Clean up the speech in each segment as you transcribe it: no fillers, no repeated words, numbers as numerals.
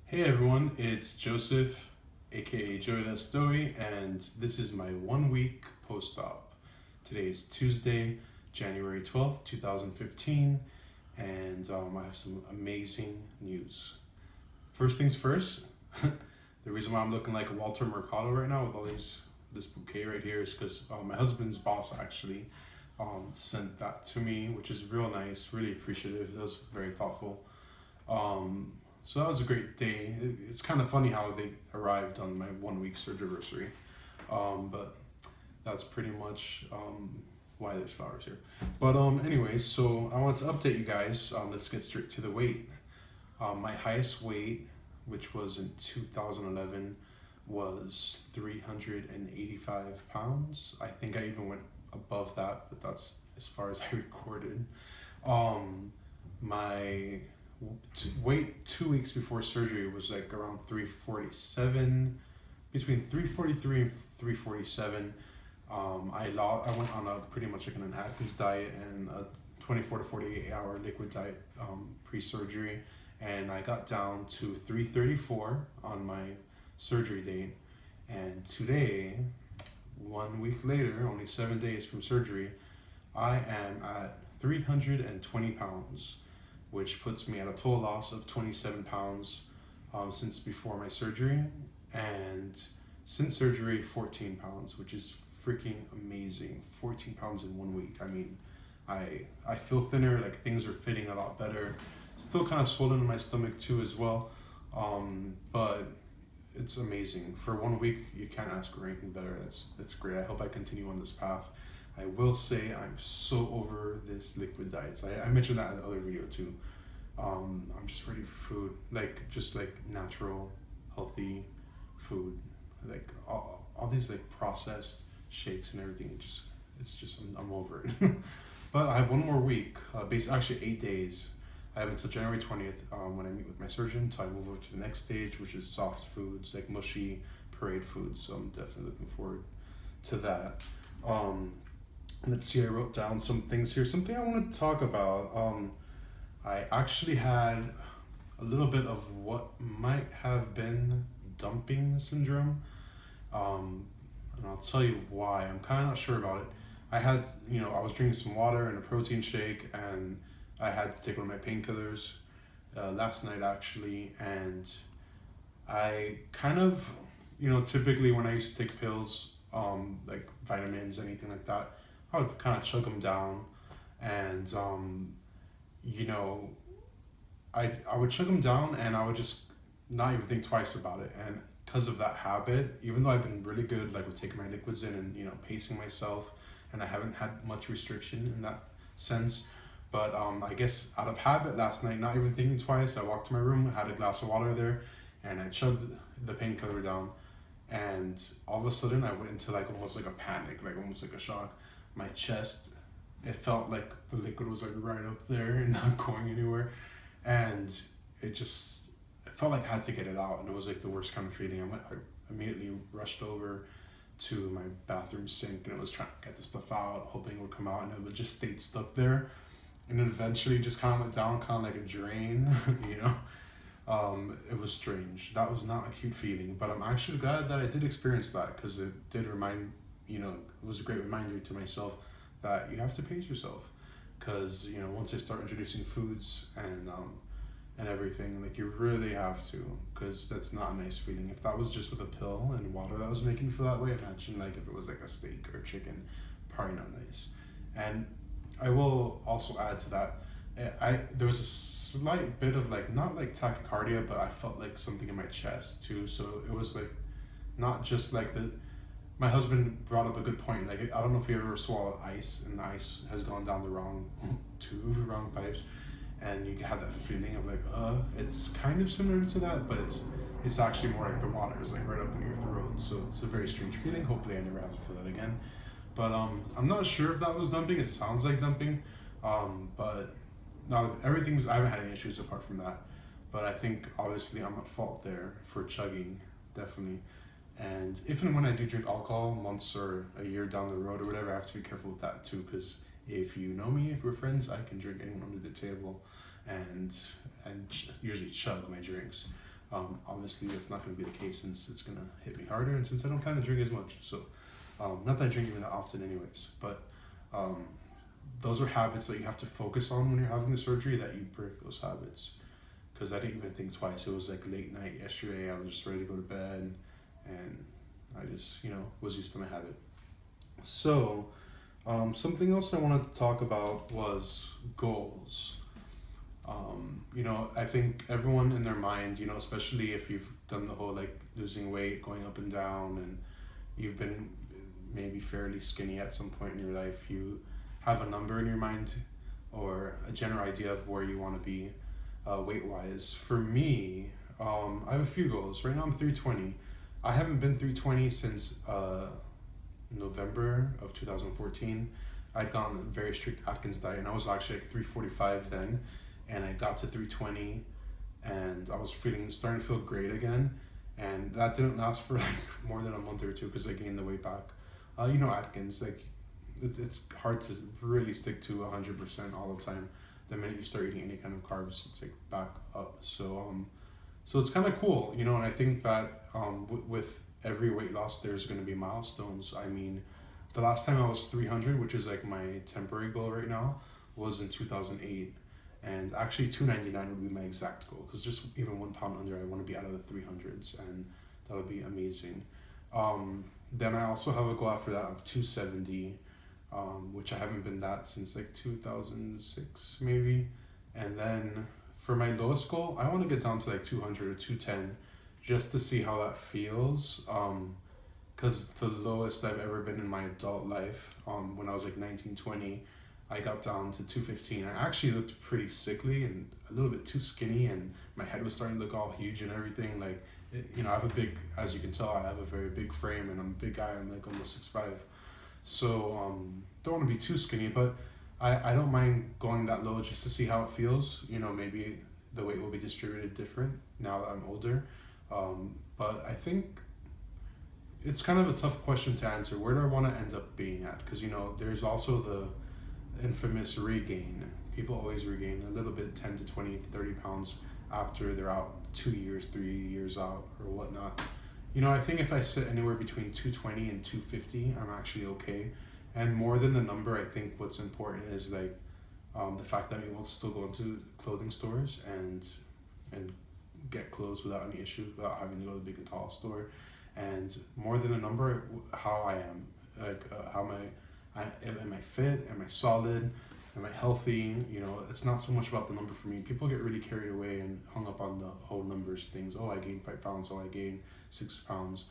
Hey everyone, it's Joseph, aka Joey That Story, and this is my 1 week post op. Today is Tuesday, January 12th, 2015, and I have some amazing news. First things first, the reason why I'm looking like Walter Mercado right now with this bouquet right here is because my husband's boss actually sent that to me, which is real nice, really appreciative. That was very thoughtful. Um, so that was a great day. It's kind of funny how they arrived on my 1 week surgery, but that's pretty much why there's flowers here. But anyways, so I wanted to update you guys. Let's get straight to the weight. My highest weight, which was in 2011, was 385 pounds. I think I even went above that, but that's as far as I recorded. Um, my weight 2 weeks before surgery was like around 347, between 343 and 347. I went on a pretty much like an Atkins diet and a 24 to 48 hour liquid diet pre-surgery, and I got down to 334 on my surgery date. And today, 1 week later, only 7 days from surgery, I am at 320 pounds, which puts me at a total loss of 27 pounds since before my surgery, and since surgery, 14 pounds, which is freaking amazing. 14 pounds in 1 week. I mean, I feel thinner, like things are fitting a lot better. Still kind of swollen in my stomach too as well, but it's amazing. For 1 week, you can't ask for anything better. That's great. I hope I continue on this path. I will say I'm so over this liquid diets. I mentioned that in the other video too. I'm just ready for food, like just like natural, healthy food, like all these like processed shakes and everything. It's just I'm over it. But I have 1 more week, actually 8 days. I have until January 20th when I meet with my surgeon until I move over to the next stage, which is soft foods, like mushy parade foods. So I'm definitely looking forward to that. Let's see, I wrote down some things here. Something I want to talk about. I actually had a little bit of what might have been dumping syndrome. And I'll tell you why. I'm kind of not sure about it. I was drinking some water and a protein shake, and I had to take one of my painkillers last night actually. And I kind of, typically when I used to take pills, like vitamins, anything like that, I would kind of chug them down, and I would chug them down, and I would just not even think twice about it. And because of that habit, even though I've been really good, like with taking my liquids in and pacing myself, and I haven't had much restriction in that sense. But I guess out of habit last night, not even thinking twice, I walked to my room, had a glass of water there, and I chugged the painkiller down. And all of a sudden, I went into like almost like a panic, like almost like a shock. My chest, it felt like the liquid was like right up there and not going anywhere, and it felt like I had to get it out, and it was like the worst kind of feeling. I immediately rushed over to my bathroom sink, and it was trying to get the stuff out, hoping it would come out, and it would just stayed stuck there, and then eventually just kind of went down, kind of like a drain, you know. It was strange. That was not a cute feeling, but I'm actually glad that I did experience that, because it did remind, it was a great reminder to myself that you have to pace yourself, because once I start introducing foods and everything, like you really have to, because that's not a nice feeling. If that was just with a pill and water that was making me feel that way, imagine like if it was like a steak or chicken, probably not nice. And I will also add to that, there was a slight bit of like, not like tachycardia, but I felt like something in my chest too. So it was like not just like my husband brought up a good point. Like, I don't know if you ever swallowed ice and the ice has gone down the wrong tube, wrong pipes, and you have that feeling of like, it's kind of similar to that, but it's actually more like the water is like right up in your throat. So it's a very strange feeling. Hopefully I never have to feel that again. But I'm not sure if that was dumping. It sounds like dumping. But no, I haven't had any issues apart from that. But I think obviously I'm at fault there for chugging, definitely. And if and when I do drink alcohol, months or a year down the road or whatever, I have to be careful with that too. Because if you know me, if we're friends, I can drink anyone under the table, and usually chug my drinks. Obviously, that's not going to be the case since it's going to hit me harder, and since I don't plan to drink as much. So, not that I drink even that often, anyways. But those are habits that you have to focus on when you're having the surgery. That you break those habits, because I didn't even think twice. It was like late night yesterday. I was just ready to go to bed, and I just was used to my habit. So, something else I wanted to talk about was goals. I think everyone in their mind, especially if you've done the whole like losing weight, going up and down, and you've been maybe fairly skinny at some point in your life, you have a number in your mind or a general idea of where you want to be weight wise. For me, I have a few goals. Right now I'm 320. I haven't been 320 since November of 2014. I'd gone a very strict Atkins diet, and I was actually like 345 then, and I got to 320, and I was starting to feel great again, and that didn't last for like more than a month or two because I gained the weight back. Atkins, like it's hard to really stick to 100% all the time. The minute you start eating any kind of carbs, it's like back up. So it's kind of cool, and I think that with every weight loss, there's going to be milestones. I mean, the last time I was 300, which is like my temporary goal right now, was in 2008. And actually 299 would be my exact goal, because just even 1 pound under, I want to be out of the 300s, and that would be amazing. Then I also have a goal after that of 270, which I haven't been that since like 2006 maybe. And then for my lowest goal, I want to get down to like 200 or 210, just to see how that feels. Because the lowest I've ever been in my adult life, when I was like 19, 20, I got down to 215. I actually looked pretty sickly and a little bit too skinny, and my head was starting to look all huge and everything. Like, I have a big, as you can tell, I have a very big frame, and I'm a big guy. I'm like almost 6'5". So don't want to be too skinny, but I don't mind going that low just to see how it feels. Maybe the weight will be distributed different now that I'm older. But I think it's kind of a tough question to answer. Where do I want to end up being at? Because there's also the infamous regain. People always regain a little bit, 10 to 20 to 30 pounds after they're out 2 years, 3 years out or whatnot. I think if I sit anywhere between 220 and 250, I'm actually okay. And more than the number, I think what's important is like the fact that I'm able to still go into clothing stores and get clothes without any issues, without having to go to the big and tall store. And more than a number, how I am, like am I fit? Am I solid? Am I healthy? It's not so much about the number for me. People get really carried away and hung up on the whole numbers things. Oh, I gained 5 pounds. Oh, I gained 6 pounds.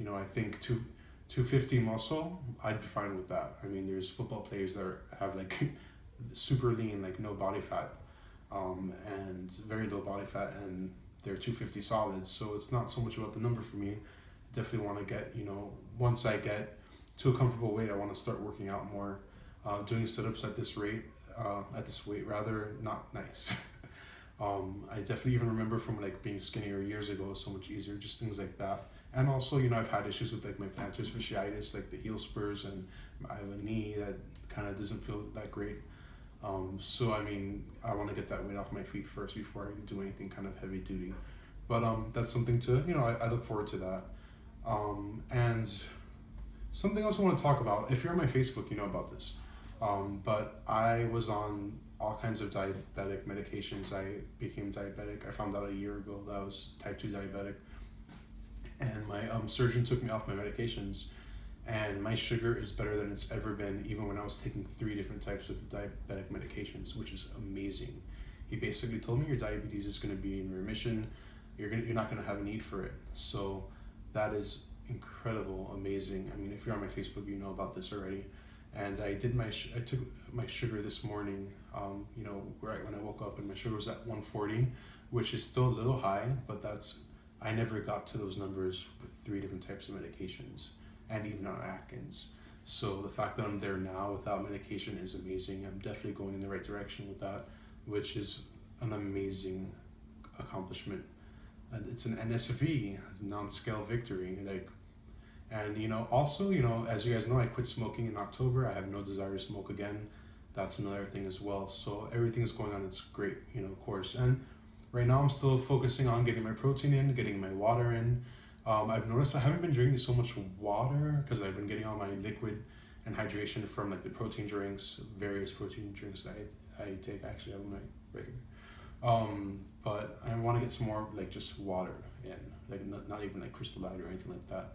I think 250 muscle, I'd be fine with that. I mean, there's football players that have like super lean, like no body fat, and very low body fat, and they're 250 solids. So it's not so much about the number for me. I definitely want to get, once I get to a comfortable weight, I want to start working out more. Doing sit-ups at this weight rather, not nice. I definitely even remember from like being skinnier years ago, so much easier, just things like that. And also, I've had issues with like my plantar fasciitis, like the heel spurs, and I have a knee that kind of doesn't feel that great. So I mean, I want to get that weight off my feet first before I do anything kind of heavy duty. But that's something to, I look forward to that. And something else I want to talk about, if you're on my Facebook, you know about this. But I was on all kinds of diabetic medications. I became diabetic. I found out a year ago that I was type 2 diabetic. And my surgeon took me off my medications, and my sugar is better than it's ever been, even when I was taking 3 different types of diabetic medications, which is amazing. He basically told me your diabetes is going to be in remission. You're not going to have a need for it. So that is incredible, amazing. I mean, if you're on my Facebook, you know about this already. And I took my sugar this morning, right when I woke up, and my sugar was at 140, which is still a little high, but I never got to those numbers with 3 different types of medications, and even on Atkins. So the fact that I'm there now without medication is amazing. I'm definitely going in the right direction with that, which is an amazing accomplishment. And it's an NSV, it's a non-scale victory. And also, as you guys know, I quit smoking in October. I have no desire to smoke again. That's another thing as well. So everything is going on its great, course. And right now I'm still focusing on getting my protein in, getting my water in. I've noticed I haven't been drinking so much water because I've been getting all my liquid and hydration from like the protein drinks, various protein drinks that I take. Actually, I have my right here. But I want to get some more like just water in, like not even like Crystal Light or anything like that.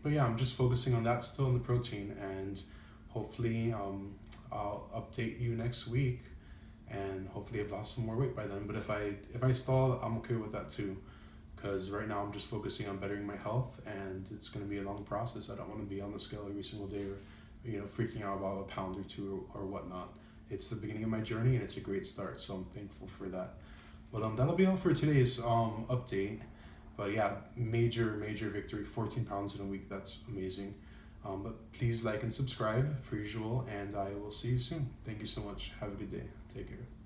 But yeah, I'm just focusing on that still in the protein, and hopefully I'll update you next week, and hopefully I've lost some more weight by then. But if I stall, I'm okay with that too, because right now I'm just focusing on bettering my health, and it's going to be a long process. I don't want to be on the scale every single day or freaking out about a pound or two or whatnot. It's the beginning of my journey, and it's a great start, so I'm thankful for that. But that'll be all for today's update. But yeah, major victory, 14 pounds in a week. That's amazing. But please like and subscribe per usual, and I will see you soon. Thank you so much. Have a good day. Take care.